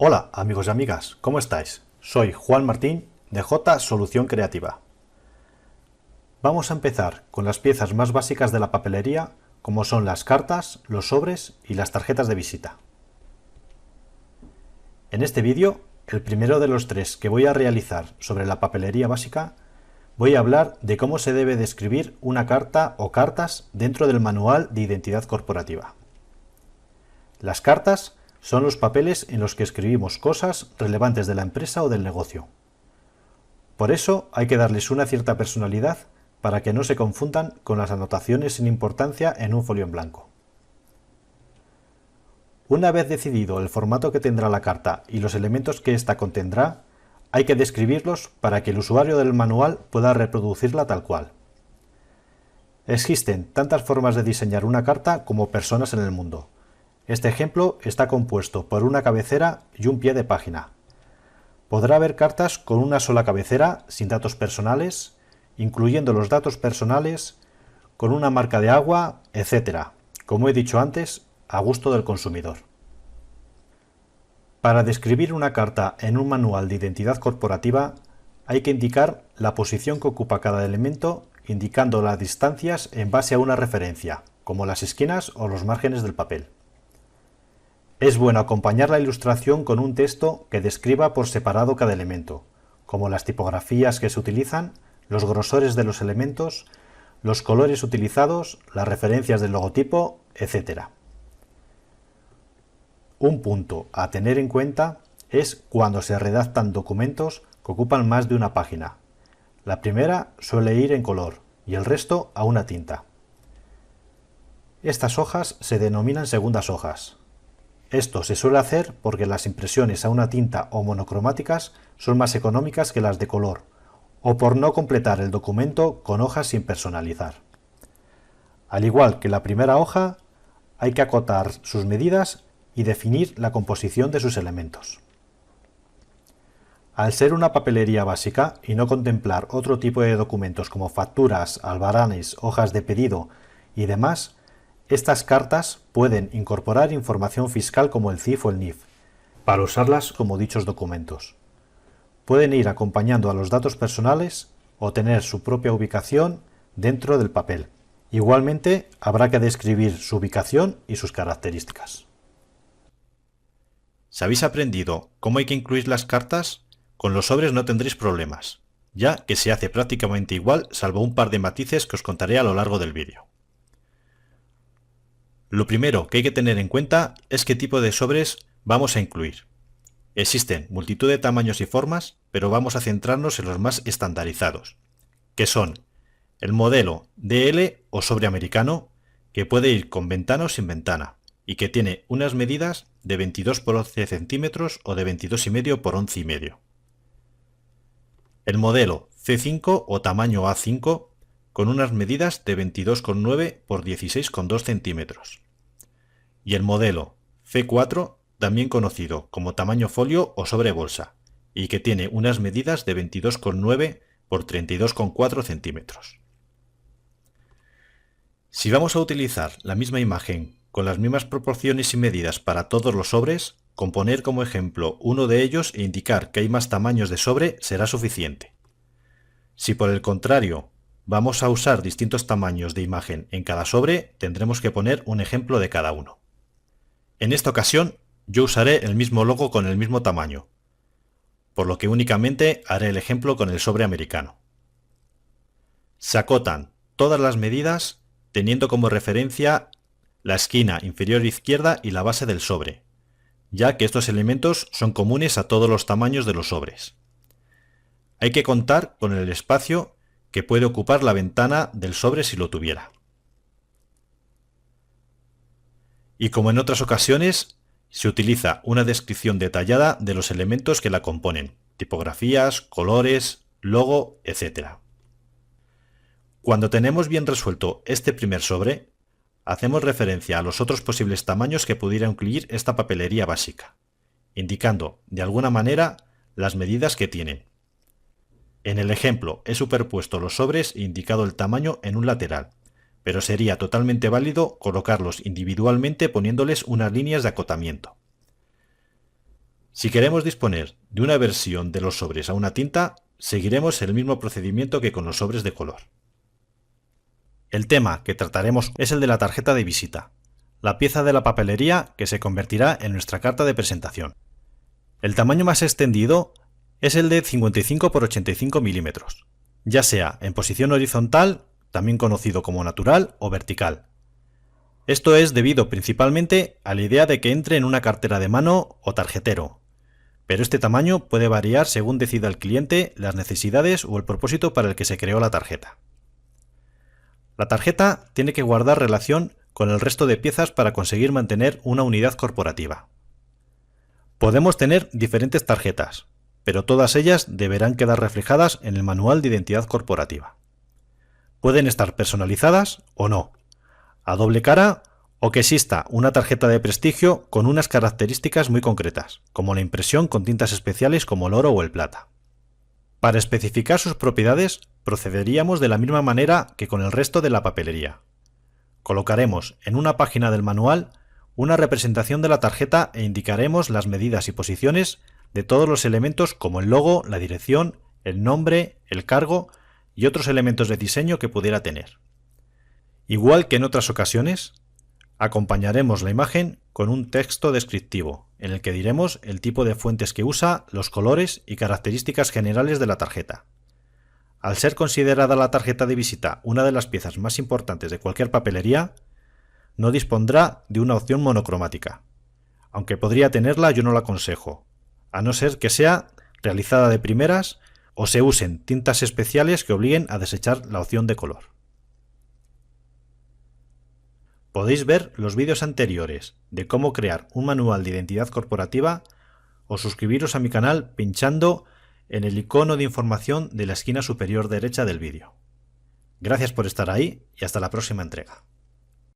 Hola amigos y amigas, ¿cómo estáis? Soy Juan Martín de J Solución Creativa. Vamos a empezar con las piezas más básicas de la papelería, como son las cartas, los sobres y las tarjetas de visita. En este vídeo, el primero de los tres que voy a realizar sobre la papelería básica, voy a hablar de cómo se debe de escribir una carta o cartas dentro del manual de identidad corporativa. Las cartas son los papeles en los que escribimos cosas relevantes de la empresa o del negocio. Por eso hay que darles una cierta personalidad para que no se confundan con las anotaciones sin importancia en un folio en blanco. Una vez decidido el formato que tendrá la carta y los elementos que ésta contendrá, hay que describirlos para que el usuario del manual pueda reproducirla tal cual. Existen tantas formas de diseñar una carta como personas en el mundo. Este ejemplo está compuesto por una cabecera y un pie de página. Podrá haber cartas con una sola cabecera, sin datos personales, incluyendo los datos personales, con una marca de agua, etc., como he dicho antes, a gusto del consumidor. Para describir una carta en un manual de identidad corporativa, hay que indicar la posición que ocupa cada elemento, indicando las distancias en base a una referencia, como las esquinas o los márgenes del papel. Es bueno acompañar la ilustración con un texto que describa por separado cada elemento, como las tipografías que se utilizan, los grosores de los elementos, los colores utilizados, las referencias del logotipo, etc. Un punto a tener en cuenta es cuando se redactan documentos que ocupan más de una página. La primera suele ir en color y el resto a una tinta. Estas hojas se denominan segundas hojas. Esto se suele hacer porque las impresiones a una tinta o monocromáticas son más económicas que las de color, o por no completar el documento con hojas sin personalizar. Al igual que la primera hoja, hay que acotar sus medidas y definir la composición de sus elementos. Al ser una papelería básica y no contemplar otro tipo de documentos como facturas, albaranes, hojas de pedido y demás, estas cartas pueden incorporar información fiscal como el CIF o el NIF, para usarlas como dichos documentos. Pueden ir acompañando a los datos personales o tener su propia ubicación dentro del papel. Igualmente, habrá que describir su ubicación y sus características. Si habéis aprendido cómo hay que incluir las cartas, con los sobres no tendréis problemas, ya que se hace prácticamente igual salvo un par de matices que os contaré a lo largo del vídeo. Lo primero que hay que tener en cuenta es qué tipo de sobres vamos a incluir. Existen multitud de tamaños y formas, pero vamos a centrarnos en los más estandarizados, que son el modelo DL o sobre americano, que puede ir con ventana o sin ventana, y que tiene unas medidas de 22 por 11 centímetros o de 22,5 por 11,5. El modelo C5 o tamaño A5, con unas medidas de 22,9 por 16,2 centímetros. Y el modelo C4, también conocido como tamaño folio o sobre bolsa, y que tiene unas medidas de 22,9 por 32,4 centímetros. Si vamos a utilizar la misma imagen con las mismas proporciones y medidas para todos los sobres, con poner como ejemplo uno de ellos e indicar que hay más tamaños de sobre será suficiente. Si por el contrario vamos a usar distintos tamaños de imagen en cada sobre, tendremos que poner un ejemplo de cada uno. En esta ocasión yo usaré el mismo logo con el mismo tamaño, por lo que únicamente haré el ejemplo con el sobre americano. Se acotan todas las medidas teniendo como referencia la esquina inferior izquierda y la base del sobre, ya que estos elementos son comunes a todos los tamaños de los sobres. Hay que contar con el espacio que puede ocupar la ventana del sobre si lo tuviera. Y como en otras ocasiones, se utiliza una descripción detallada de los elementos que la componen, tipografías, colores, logo, etc. Cuando tenemos bien resuelto este primer sobre, hacemos referencia a los otros posibles tamaños que pudiera incluir esta papelería básica, indicando de alguna manera las medidas que tienen. En el ejemplo he superpuesto los sobres e indicado el tamaño en un lateral, pero sería totalmente válido colocarlos individualmente poniéndoles unas líneas de acotamiento. Si queremos disponer de una versión de los sobres a una tinta, seguiremos el mismo procedimiento que con los sobres de color. El tema que trataremos es el de la tarjeta de visita, la pieza de la papelería que se convertirá en nuestra carta de presentación. El tamaño más extendido es el de 55 x 85 milímetros, ya sea en posición horizontal, también conocido como natural o vertical. Esto es debido principalmente a la idea de que entre en una cartera de mano o tarjetero, pero este tamaño puede variar según decida el cliente las necesidades o el propósito para el que se creó la tarjeta. La tarjeta tiene que guardar relación con el resto de piezas para conseguir mantener una unidad corporativa. Podemos tener diferentes tarjetas, pero todas ellas deberán quedar reflejadas en el manual de identidad corporativa. Pueden estar personalizadas o no, a doble cara o que exista una tarjeta de prestigio con unas características muy concretas, como la impresión con tintas especiales como el oro o el plata. Para especificar sus propiedades, procederíamos de la misma manera que con el resto de la papelería. Colocaremos en una página del manual una representación de la tarjeta e indicaremos las medidas y posiciones de todos los elementos como el logo, la dirección, el nombre, el cargo y otros elementos de diseño que pudiera tener. Igual que en otras ocasiones, acompañaremos la imagen con un texto descriptivo, en el que diremos el tipo de fuentes que usa, los colores y características generales de la tarjeta. Al ser considerada la tarjeta de visita una de las piezas más importantes de cualquier papelería, no dispondrá de una opción monocromática. Aunque podría tenerla, yo no la aconsejo, a no ser que sea realizada de primeras o se usen tintas especiales que obliguen a desechar la opción de color. Podéis ver los vídeos anteriores de cómo crear un manual de identidad corporativa o suscribiros a mi canal pinchando en el icono de información de la esquina superior derecha del vídeo. Gracias por estar ahí y hasta la próxima entrega.